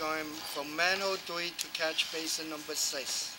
going from manhole 3 to catch basin number 6.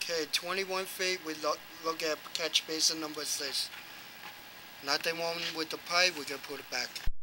Okay, 21 feet, we look at catch basin number 6. Not the one with the pipe, we're going to put it back.